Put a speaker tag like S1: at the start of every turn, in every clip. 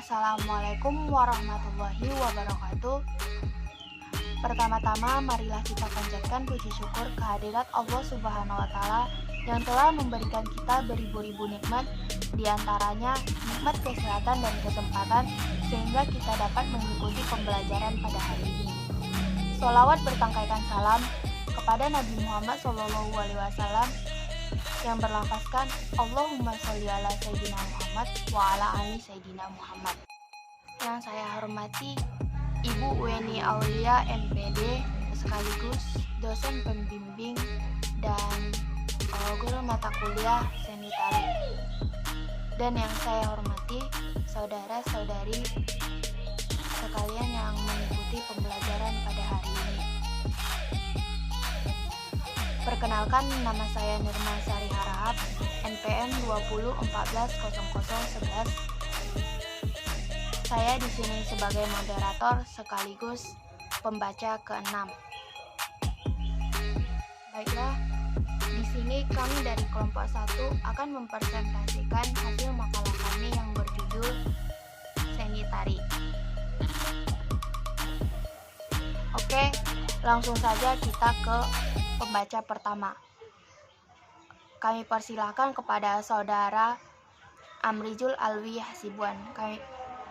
S1: Assalamualaikum warahmatullahi wabarakatuh. Pertama-tama marilah kita panjatkan puji syukur kehadirat Allah Subhanahu wa taala yang telah memberikan kita beribu-ribu nikmat, diantaranya nikmat kesehatan dan kesempatan sehingga kita dapat mengikuti pembelajaran pada hari ini. Sholawat bertangkaikan salam kepada Nabi Muhammad SAW yang berlafazkan Allahumma sholli ala Sayyidina Muhammad wa ala ali Sayyidina Muhammad. Yang saya hormati Ibu Weni Aulia MPD sekaligus dosen pembimbing dan guru mata kuliah seni tari. Dan yang saya hormati saudara-saudari sekalian yang mengikuti pembelajaran pada hari ini. Perkenalkan, nama saya Nirma Sari Harahap, NPM 20140011. Saya di sini sebagai moderator sekaligus pembaca ke-6. Baiklah, di sini kami dari kelompok 1 akan mempresentasikan hasil makalah kami yang berjudul Seni Tari. Oke, langsung saja kita ke pembaca pertama. Kami persilahkan kepada saudara Amrijul Alwi Hasibuan. Kami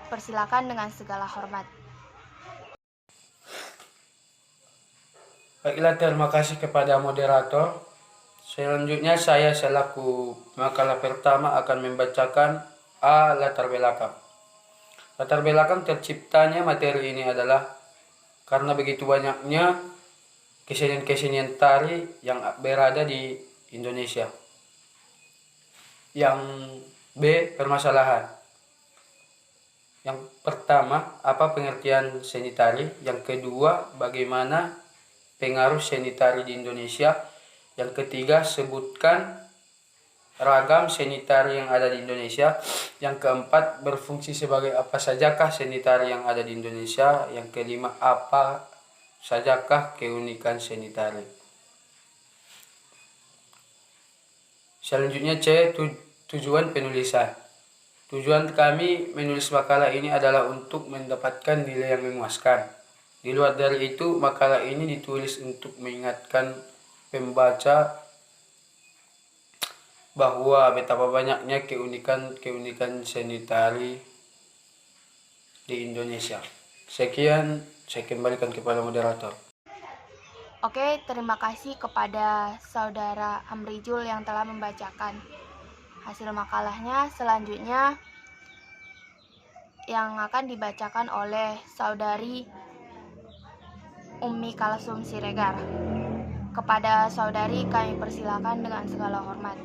S1: persilakan dengan segala hormat.
S2: Baiklah, terima kasih kepada moderator. Selanjutnya saya selaku makalah pertama akan membacakan latar belakang. Latar belakang terciptanya materi ini adalah karena begitu banyaknya kesenian-kesenian tari yang berada di Indonesia. Yang B, permasalahan. Yang pertama, apa pengertian seni tari? Yang kedua, bagaimana pengaruh seni tari di Indonesia? Yang ketiga, sebutkan ragam seni tari yang ada di Indonesia. Yang keempat, berfungsi sebagai apa sajakah seni tari yang ada di Indonesia? Yang kelima, apa sajakah keunikan seni tari? Selanjutnya C, tujuan penulisan. Tujuan kami menulis makalah ini adalah untuk mendapatkan nilai yang memuaskan. Di luar dari itu, makalah ini ditulis untuk mengingatkan pembaca bahwa betapa banyaknya keunikan seni tari di Indonesia. Sekian, saya kembalikan kepada moderator.
S1: Oke, terima kasih kepada saudara Amrijul yang telah membacakan hasil makalahnya. Selanjutnya yang akan dibacakan oleh saudari Ummi Kalsum Siregar. Kepada saudari kami persilakan dengan segala hormat.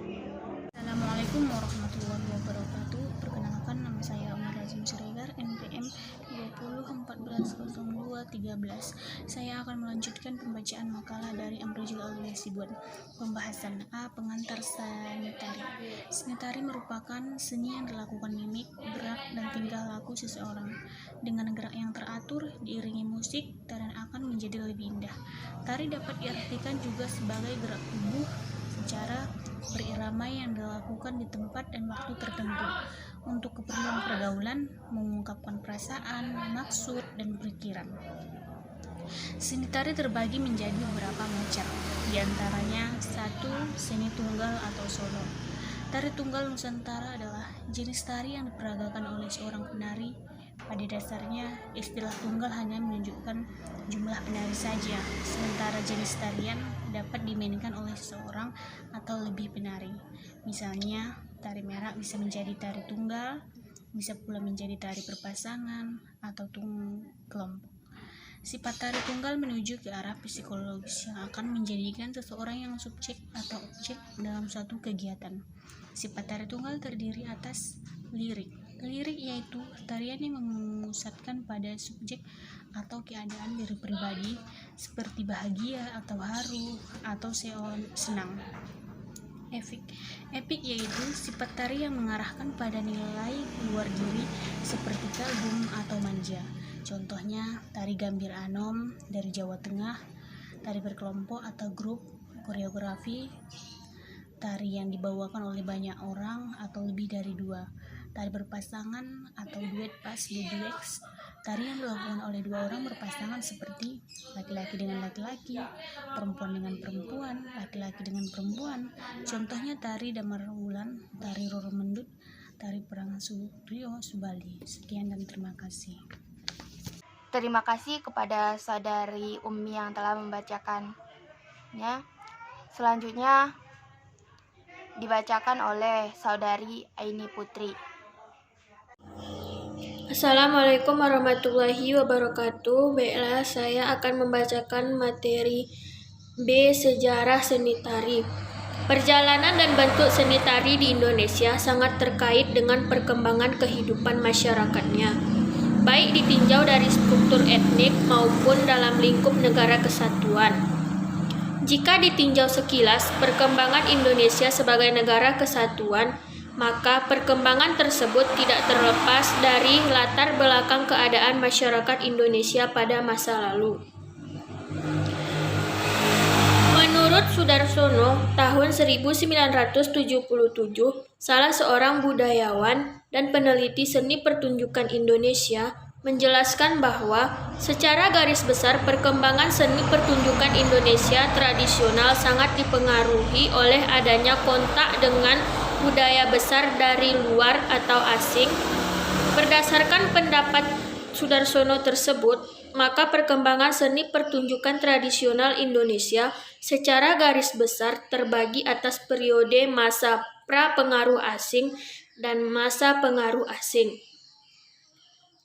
S3: Assalamualaikum warahmatullahi wabarakatuh. Perkenalkan, nama saya Ummi Kalsum Siregar, NPM 20140213. Saya akan melanjutkan pembacaan makalah dari Amrijul Alwi Hasibuan. Pembahasan A. Pengantar seni tari. Seni tari merupakan seni yang dilakukan mimik, gerak, dan tingkah laku seseorang. Dengan gerak yang teratur, diiringi musik, tarian akan menjadi lebih indah. Tari dapat diartikan juga sebagai gerak tubuh secara berirama yang dilakukan di tempat dan waktu tertentu untuk keperluan pergaulan, mengungkapkan perasaan, maksud, dan pikiran. Seni tari terbagi menjadi beberapa macam, diantaranya 1. Seni tunggal atau solo. Tari tunggal Nusantara adalah jenis tari yang diperagakan oleh seorang penari. Pada dasarnya, istilah tunggal hanya menunjukkan jumlah penari saja, sementara jenis tarian dapat dimainkan oleh seseorang atau lebih penari. Misalnya, tari merak bisa menjadi tari tunggal, bisa pula menjadi tari berpasangan atau kelompok. Sifat tari tunggal menuju ke arah psikologis yang akan menjadikan seseorang yang subjek atau objek dalam suatu kegiatan. Sifat tari tunggal terdiri atas lirik. Lirik yaitu tarian yang memusatkan pada subjek atau keadaan diri pribadi seperti bahagia atau haru atau senang. Epik yaitu sifat tari yang mengarahkan pada nilai luar diri seperti kagum atau manja. Contohnya tari Gambir Anom dari Jawa Tengah, tari berkelompok atau grup, koreografi, tari yang dibawakan oleh banyak orang atau lebih dari 2, tari berpasangan atau duet pas de duets, tari yang dilakukan oleh dua orang berpasangan seperti laki-laki dengan laki-laki, perempuan dengan perempuan, laki-laki dengan perempuan. Contohnya tari Damar Wulan, tari Roro Mendut, tari Perang Suryo Subali. Sekian dan terima kasih.
S1: Terima kasih kepada saudari Umi yang telah membacakannya. Selanjutnya dibacakan oleh saudari Aini Putri.
S4: Assalamualaikum warahmatullahi wabarakatuh. Baiklah, saya akan membacakan materi B. Sejarah seni tari. Perjalanan dan bentuk seni tari di Indonesia sangat terkait dengan perkembangan kehidupan masyarakatnya, baik ditinjau dari struktur etnik maupun dalam lingkup negara kesatuan. Jika ditinjau sekilas perkembangan Indonesia sebagai negara kesatuan, maka perkembangan tersebut tidak terlepas dari latar belakang keadaan masyarakat Indonesia pada masa lalu. Menurut Sudarsono, tahun 1977, salah seorang budayawan dan peneliti seni pertunjukan Indonesia menjelaskan bahwa secara garis besar perkembangan seni pertunjukan Indonesia tradisional sangat dipengaruhi oleh adanya kontak dengan budaya besar dari luar atau asing. Berdasarkan pendapat Sudarsono tersebut, maka perkembangan seni pertunjukan tradisional Indonesia secara garis besar terbagi atas periode masa pra-pengaruh asing dan masa pengaruh asing.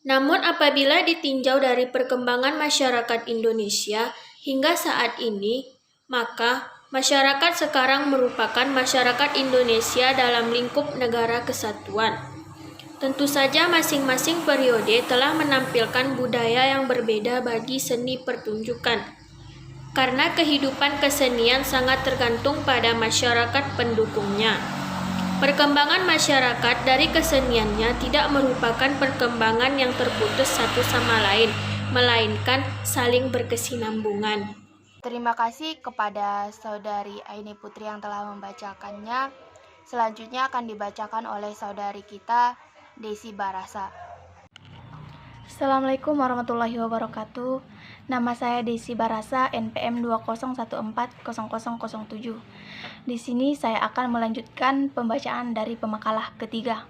S4: Namun apabila ditinjau dari perkembangan masyarakat Indonesia hingga saat ini, maka masyarakat sekarang merupakan masyarakat Indonesia dalam lingkup negara kesatuan. Tentu saja masing-masing periode telah menampilkan budaya yang berbeda bagi seni pertunjukan, karena kehidupan kesenian sangat tergantung pada masyarakat pendukungnya. Perkembangan masyarakat dari keseniannya tidak merupakan perkembangan yang terputus satu sama lain, melainkan saling berkesinambungan.
S1: Terima kasih kepada saudari Aini Putri yang telah membacakannya. Selanjutnya akan dibacakan oleh saudari kita, Desi Barasa.
S5: Assalamualaikum warahmatullahi wabarakatuh. Nama saya Desi Barasa, NPM 20140007. Di sini saya akan melanjutkan pembacaan dari pemakalah ketiga.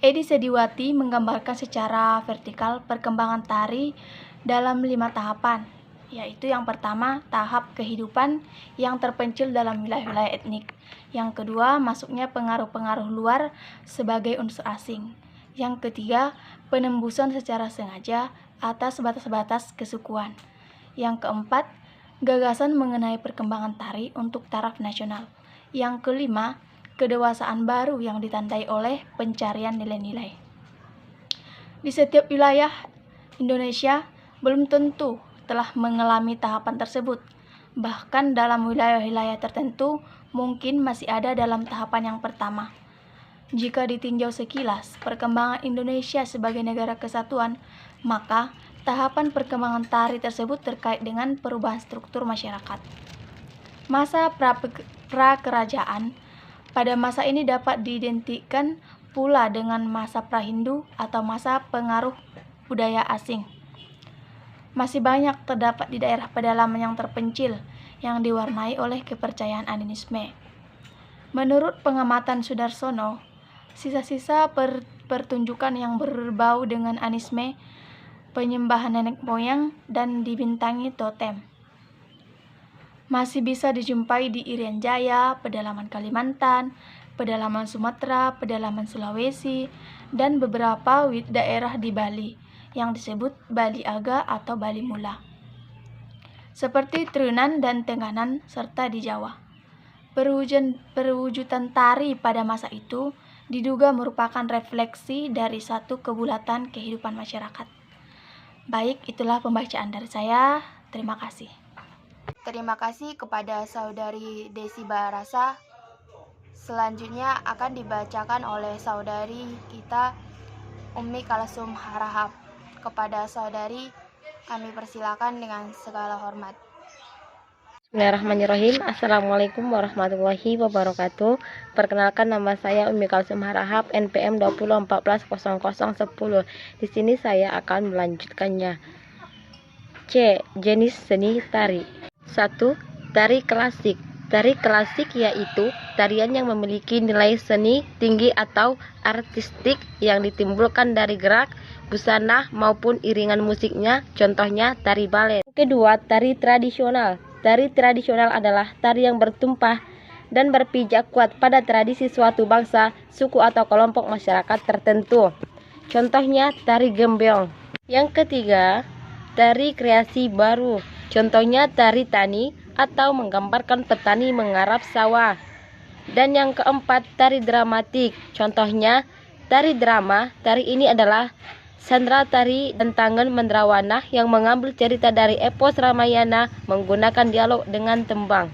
S5: Edi Sediwati menggambarkan secara vertikal perkembangan tari dalam 5 tahapan, yaitu yang pertama, tahap kehidupan yang terpencil dalam wilayah-wilayah etnik. Yang kedua, masuknya pengaruh-pengaruh luar sebagai unsur asing. Yang ketiga, penembusan secara sengaja atas batas-batas kesukuan. Yang keempat, gagasan mengenai perkembangan tari untuk taraf nasional. Yang kelima, kedewasaan baru yang ditandai oleh pencarian nilai-nilai. Di setiap wilayah Indonesia belum tentu telah mengalami tahapan tersebut. Bahkan dalam wilayah-wilayah tertentu mungkin masih ada dalam tahapan yang pertama. Jika ditinjau sekilas perkembangan Indonesia sebagai negara kesatuan, maka tahapan perkembangan tari tersebut terkait dengan perubahan struktur masyarakat. Masa pra-kerajaan pada masa ini dapat diidentikan pula dengan masa pra-Hindu atau masa pengaruh budaya asing. Masih banyak terdapat di daerah pedalaman yang terpencil yang diwarnai oleh kepercayaan animisme. Menurut pengamatan Sudarsono, sisa-sisa pertunjukan yang berbau dengan animisme, penyembahan nenek moyang, dan dibintangi totem masih bisa dijumpai di Irian Jaya, pedalaman Kalimantan, pedalaman Sumatera, pedalaman Sulawesi, dan beberapa daerah di Bali yang disebut Bali Aga atau Bali Mula, seperti Triunan dan Tenganan, serta di Jawa. Perwujudan tari pada masa itu diduga merupakan refleksi dari satu kebulatan kehidupan masyarakat. Baik, itulah pembacaan dari saya. Terima kasih.
S1: Terima kasih kepada saudari Desi Barasa. Selanjutnya akan dibacakan oleh saudari kita, Umi Kalsum Harahap. Kepada saudari, kami persilakan dengan segala hormat.
S6: Bismillahirrahmanirrahim. Assalamualaikum warahmatullahi wabarakatuh. Perkenalkan, nama saya Ummi Kalsum Harahap, NPM 20140010. Di sini saya akan melanjutkannya. C. Jenis seni tari. 1. Tari klasik. Tari klasik yaitu tarian yang memiliki nilai seni tinggi atau artistik yang ditimbulkan dari gerak, busana maupun iringan musiknya, contohnya tari balet. Kedua, tari tradisional. Tari tradisional adalah tari yang bertumpah dan berpijak kuat pada tradisi suatu bangsa, suku atau kelompok masyarakat tertentu. Contohnya tari gembyong. Yang ketiga, tari kreasi baru. Contohnya tari tani atau menggambarkan petani menggarap sawah. Dan yang keempat, tari dramatik. Contohnya tari drama. Tari ini adalah sandra tari dan tangan mendrawana yang mengambil cerita dari epos Ramayana menggunakan dialog dengan tembang.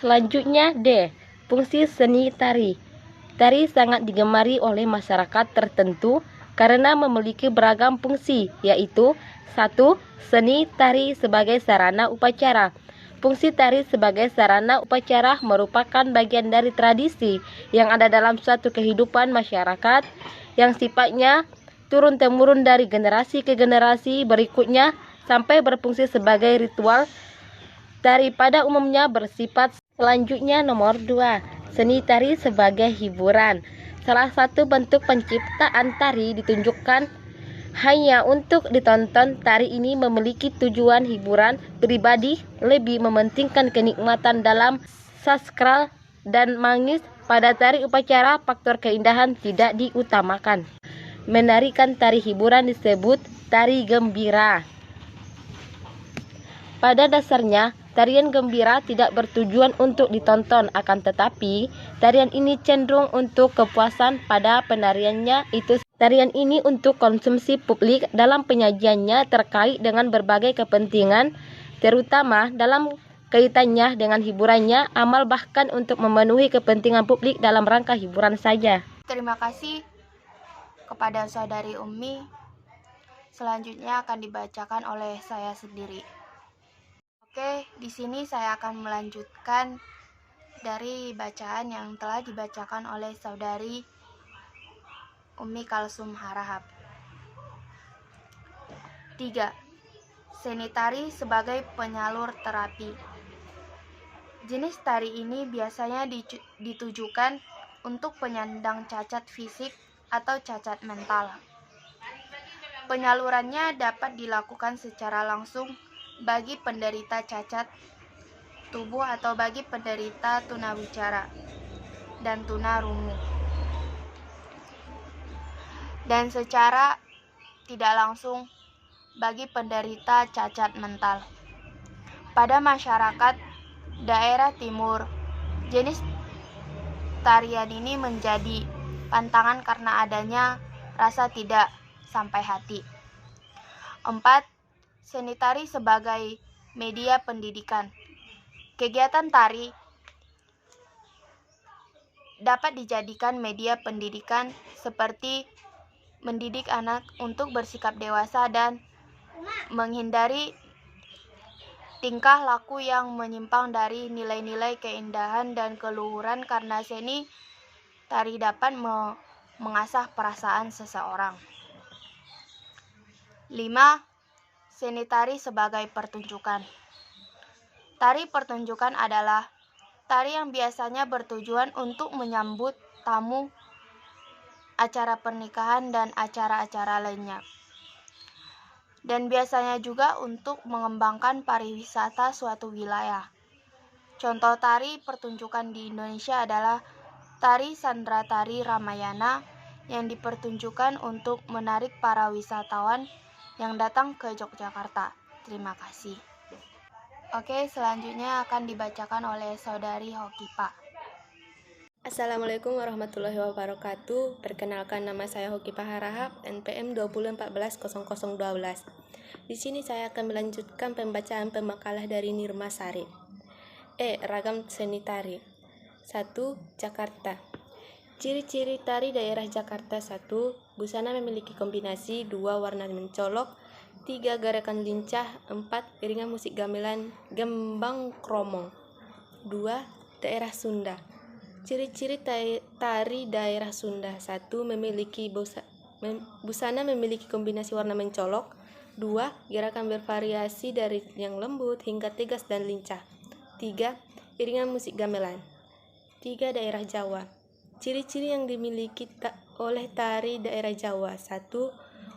S6: Selanjutnya D. Fungsi seni tari. Tari sangat digemari oleh masyarakat tertentu karena memiliki beragam fungsi, yaitu 1. Seni tari sebagai sarana upacara. Fungsi tari sebagai sarana upacara merupakan bagian dari tradisi yang ada dalam suatu kehidupan masyarakat yang sifatnya turun-temurun dari generasi ke generasi berikutnya sampai berfungsi sebagai ritual. Tari pada umumnya bersifat. Selanjutnya nomor 2, seni tari sebagai hiburan. Salah satu bentuk penciptaan tari ditunjukkan hanya untuk ditonton. Tari ini memiliki tujuan hiburan pribadi, lebih mementingkan kenikmatan dalam sakral dan magis. Pada tari upacara, faktor keindahan tidak diutamakan. Menarikan tari hiburan disebut tari gembira. Pada dasarnya, tarian gembira tidak bertujuan untuk ditonton, akan tetapi tarian ini cenderung untuk kepuasan pada penariannya. Tarian ini untuk konsumsi publik dalam penyajiannya terkait dengan berbagai kepentingan, terutama dalam kaitannya dengan hiburannya, amal bahkan untuk memenuhi kepentingan publik dalam rangka hiburan saja.
S1: Terima kasih kepada saudari Ummi. Selanjutnya akan dibacakan oleh saya sendiri. Oke, di sini saya akan melanjutkan dari bacaan yang telah dibacakan oleh saudari Ummi Kalsum Harahap. 3. Seni tari sebagai penyalur terapi. Jenis tari ini biasanya ditujukan untuk penyandang cacat fisik atau cacat mental. Penyalurannya dapat dilakukan secara langsung bagi penderita cacat tubuh atau bagi penderita tunawicara dan tunarungu, dan secara tidak langsung bagi penderita cacat mental. Pada masyarakat daerah timur, jenis tarian ini menjadi pantangan karena adanya rasa tidak sampai hati. 4. Seni tari sebagai media pendidikan. Kegiatan tari dapat dijadikan media pendidikan seperti mendidik anak untuk bersikap dewasa dan menghindari tingkah laku yang menyimpang dari nilai-nilai keindahan dan keluhuran, karena seni tari dapat mengasah perasaan seseorang. 5. Seni tari sebagai pertunjukan. Tari pertunjukan adalah tari yang biasanya bertujuan untuk menyambut tamu, acara pernikahan, dan acara-acara lainnya. Dan biasanya juga untuk mengembangkan pariwisata suatu wilayah. Contoh tari pertunjukan di Indonesia adalah tari Sandra Tari Ramayana yang dipertunjukkan untuk menarik para wisatawan yang datang ke Yogyakarta. Terima kasih. Oke, selanjutnya akan dibacakan oleh saudari Hokipa.
S7: Assalamualaikum warahmatullahi wabarakatuh. Perkenalkan, nama saya Hokipa Harahap, NPM 20140012. Di sini saya akan melanjutkan pembacaan pemakalah dari Nirma Sari. Ragam seni tari. 1. Jakarta. Ciri-ciri tari daerah Jakarta. 1. Busana memiliki kombinasi 2 warna mencolok 3. Gerakan lincah. 4. Iringan musik gamelan gembang kromong. 2. Daerah Sunda. Ciri-ciri tari daerah Sunda. 1. Memiliki busana memiliki kombinasi warna mencolok. 2. Gerakan bervariasi dari yang lembut hingga tegas dan lincah. 3. Iringan musik gamelan. 3. Daerah Jawa. Ciri-ciri yang dimiliki oleh tari daerah Jawa. 1.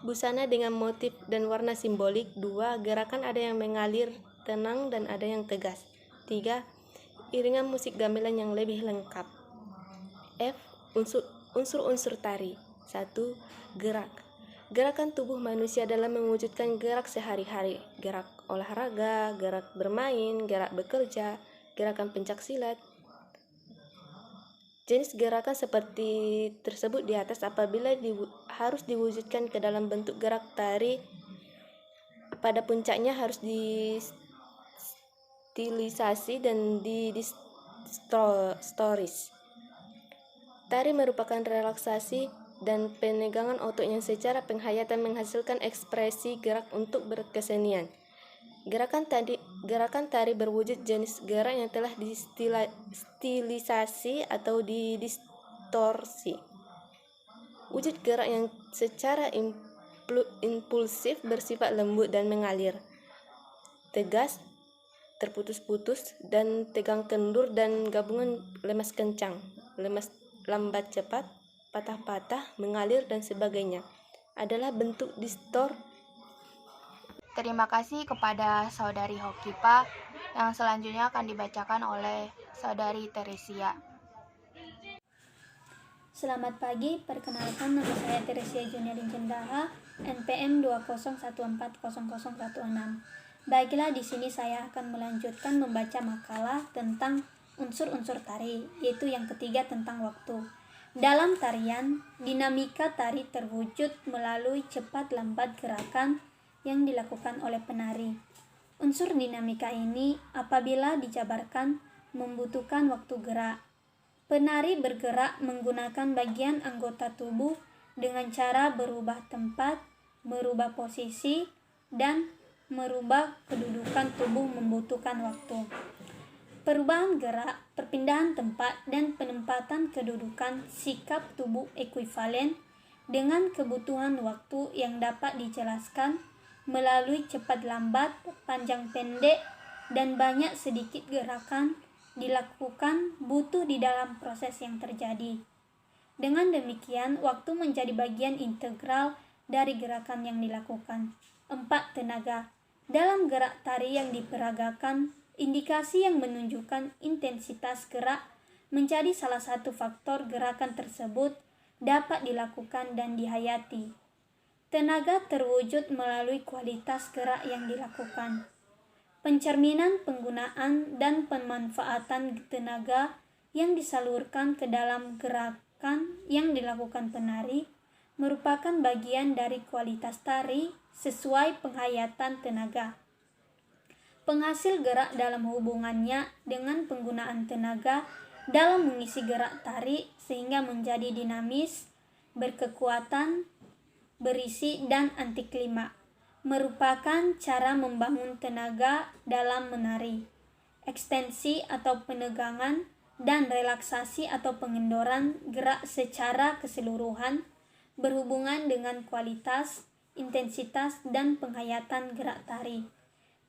S7: Busana dengan motif dan warna simbolik. 2. Gerakan ada yang mengalir, tenang, dan ada yang tegas. 3. Iringan musik gamelan yang lebih lengkap. F. Unsur-unsur tari. 1. Gerak. Gerakan tubuh manusia dalam mewujudkan gerak sehari-hari. Gerak olahraga, gerak bermain, gerak bekerja, gerakan pencaksilat. Jenis gerakan seperti tersebut di atas apabila harus diwujudkan ke dalam bentuk gerak tari, pada puncaknya harus distilisasi dan distoris. Tari merupakan relaksasi dan penegangan otot yang secara penghayatan menghasilkan ekspresi gerak untuk berkesenian. Gerakan tari berwujud jenis gerak yang telah distilisasi atau didistorsi. Wujud gerak yang secara impulsif bersifat lembut dan mengalir, tegas, terputus-putus, dan tegang kendur, dan gabungan lemas kencang, lemas lambat cepat, patah-patah, mengalir, dan sebagainya adalah bentuk distorsi.
S1: Terima kasih kepada Saudari Hokipa. Yang selanjutnya akan dibacakan oleh Saudari Teresia.
S8: Selamat pagi, perkenalkan nama saya Teresia Juniarin Cendaha, NPM 201400016. Baiklah, di sini saya akan melanjutkan membaca makalah tentang unsur-unsur tari, yaitu yang ketiga tentang waktu. Dalam tarian, dinamika tari terwujud melalui cepat lambat gerakan yang dilakukan oleh penari. Unsur dinamika ini apabila dijabarkan membutuhkan waktu gerak. Penari bergerak menggunakan bagian anggota tubuh dengan cara berubah tempat, merubah posisi, dan merubah kedudukan tubuh membutuhkan waktu. Perubahan gerak, perpindahan tempat, dan penempatan kedudukan sikap tubuh ekuivalen dengan kebutuhan waktu yang dapat dijelaskan melalui cepat lambat, panjang pendek, dan banyak sedikit gerakan dilakukan butuh di dalam proses yang terjadi. Dengan demikian, waktu menjadi bagian integral dari gerakan yang dilakukan. 4. Tenaga. Dalam gerak tari yang diperagakan, indikasi yang menunjukkan intensitas gerak menjadi salah satu faktor gerakan tersebut dapat dilakukan dan dihayati. Tenaga terwujud melalui kualitas gerak yang dilakukan. Pencerminan penggunaan dan pemanfaatan tenaga yang disalurkan ke dalam gerakan yang dilakukan penari merupakan bagian dari kualitas tari sesuai penghayatan tenaga. Penghasil gerak dalam hubungannya dengan penggunaan tenaga dalam mengisi gerak tari sehingga menjadi dinamis, berkekuatan, berisi, dan anti klima, merupakan cara membangun tenaga dalam menari. Ekstensi atau penegangan dan relaksasi atau pengendoran gerak secara keseluruhan berhubungan dengan kualitas, intensitas, dan penghayatan gerak tari.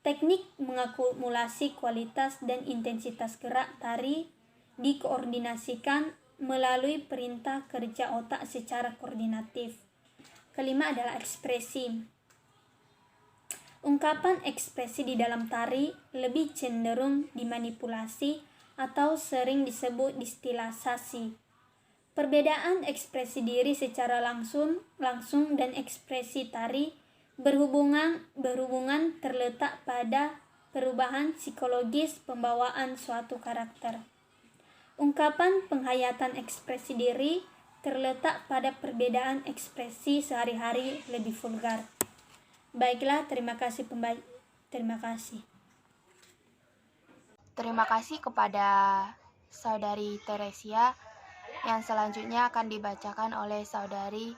S8: Teknik mengakumulasi kualitas dan intensitas gerak tari dikoordinasikan melalui perintah kerja otak secara koordinatif. Kelima adalah ekspresi. Ungkapan ekspresi di dalam tari lebih cenderung dimanipulasi atau sering disebut distilisasi. Perbedaan ekspresi diri secara langsung dan ekspresi tari berhubungan terletak pada perubahan psikologis pembawaan suatu karakter. Ungkapan penghayatan ekspresi diri terletak pada perbedaan ekspresi sehari-hari lebih vulgar. Baiklah, terima kasih.
S1: Terima kasih kepada Saudari Teresia. Yang selanjutnya akan dibacakan oleh Saudari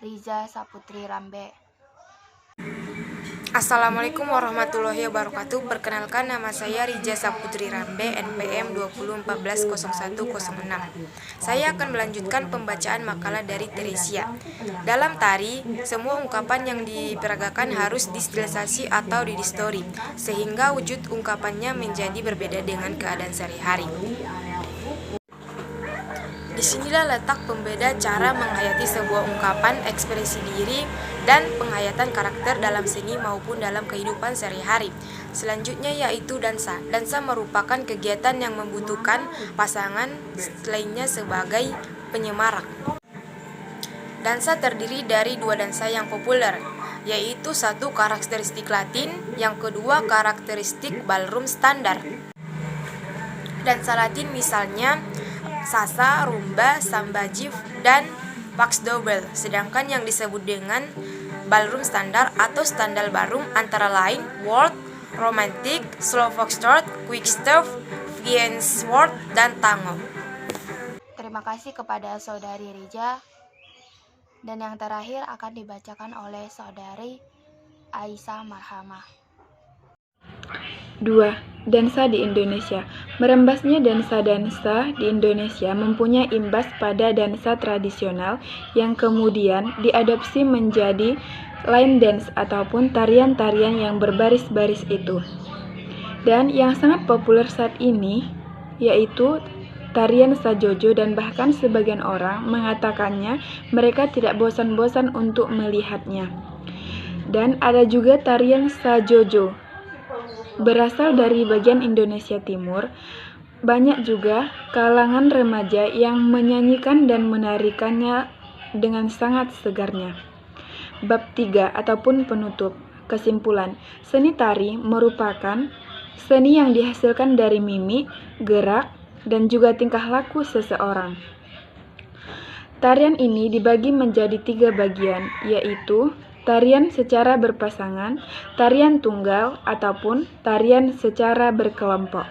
S1: Riza Saputri Rambe.
S9: Assalamualaikum warahmatullahi wabarakatuh. Perkenalkan, nama saya Rija Saputri Rambe, NPM 20140106. Saya akan melanjutkan pembacaan makalah dari Teresia. Dalam tari, semua ungkapan yang diperagakan harus distilisasi atau didistori, sehingga wujud ungkapannya menjadi berbeda dengan keadaan sehari-hari. Disinilah letak pembeda cara menghayati sebuah ungkapan, ekspresi diri, dan penghayatan karakter dalam seni maupun dalam kehidupan sehari-hari. Selanjutnya yaitu dansa. Dansa merupakan kegiatan yang membutuhkan pasangan lainnya sebagai penyemarak. Dansa terdiri dari dua dansa yang populer, yaitu satu karakteristik Latin, yang kedua karakteristik ballroom standar. Dansa Latin misalnya Salsa, Rumba, Samba Jive, dan Pax-Double. Sedangkan yang disebut dengan ballroom standar atau standar ballroom antara lain Waltz, Romantic, Slow Foxtrot, Quickstep, Vienna Waltz, dan Tango.
S1: Terima kasih kepada Saudari Rija. Dan yang terakhir akan dibacakan oleh Saudari Aisyah Marhamah.
S5: 2. Dansa di Indonesia. Merembasnya dansa-dansa di Indonesia mempunyai imbas pada dansa tradisional yang kemudian diadopsi menjadi line dance ataupun tarian-tarian yang berbaris-baris itu. Dan yang sangat populer saat ini yaitu tarian sajojo, dan bahkan sebagian orang mengatakannya mereka tidak bosan-bosan untuk melihatnya. Dan ada juga tarian sajojo. Berasal dari bagian Indonesia Timur, banyak juga kalangan remaja yang menyanyikan dan menarikannya dengan sangat segarnya. Bab 3 ataupun penutup. Kesimpulan, seni tari merupakan seni yang dihasilkan dari mimik, gerak, dan juga tingkah laku seseorang. Tarian ini dibagi menjadi 3 bagian, yaitu tarian secara berpasangan, tarian tunggal, ataupun tarian secara berkelompok.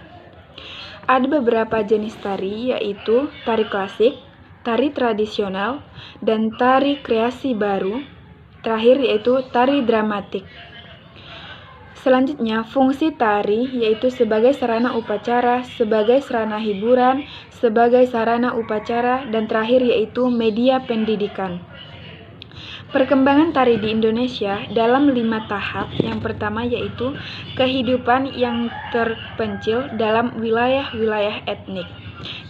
S5: Ada beberapa jenis tari, yaitu tari klasik, tari tradisional, dan tari kreasi baru. Terakhir yaitu tari dramatik. Selanjutnya, fungsi tari yaitu sebagai sarana upacara, sebagai sarana hiburan, sebagai sarana upacara, dan terakhir yaitu media pendidikan. Perkembangan tari di Indonesia dalam 5 tahap. Yang pertama yaitu kehidupan yang terpencil dalam wilayah-wilayah etnik.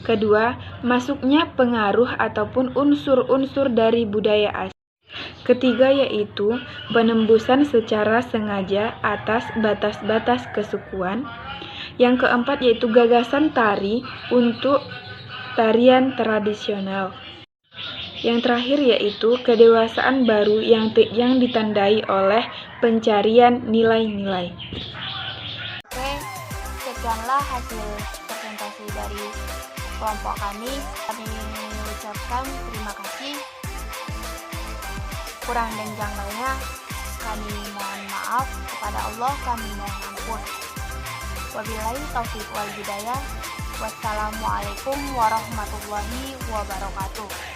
S5: Kedua, masuknya pengaruh ataupun unsur-unsur dari budaya asing. Ketiga yaitu penembusan secara sengaja atas batas-batas kesukuan. Yang keempat yaitu gagasan tari untuk tarian tradisional. Yang terakhir yaitu kedewasaan baru yang ditandai oleh pencarian nilai-nilai.
S1: Oke, sekianlah hasil presentasi dari kelompok kami. Kami ucapkan terima kasih. Kurang dan janggalnya kami mohon maaf. Kepada Allah kami mohon ampun. Wabillahi taufiq wal hidayah. Wassalamualaikum warahmatullahi wabarakatuh.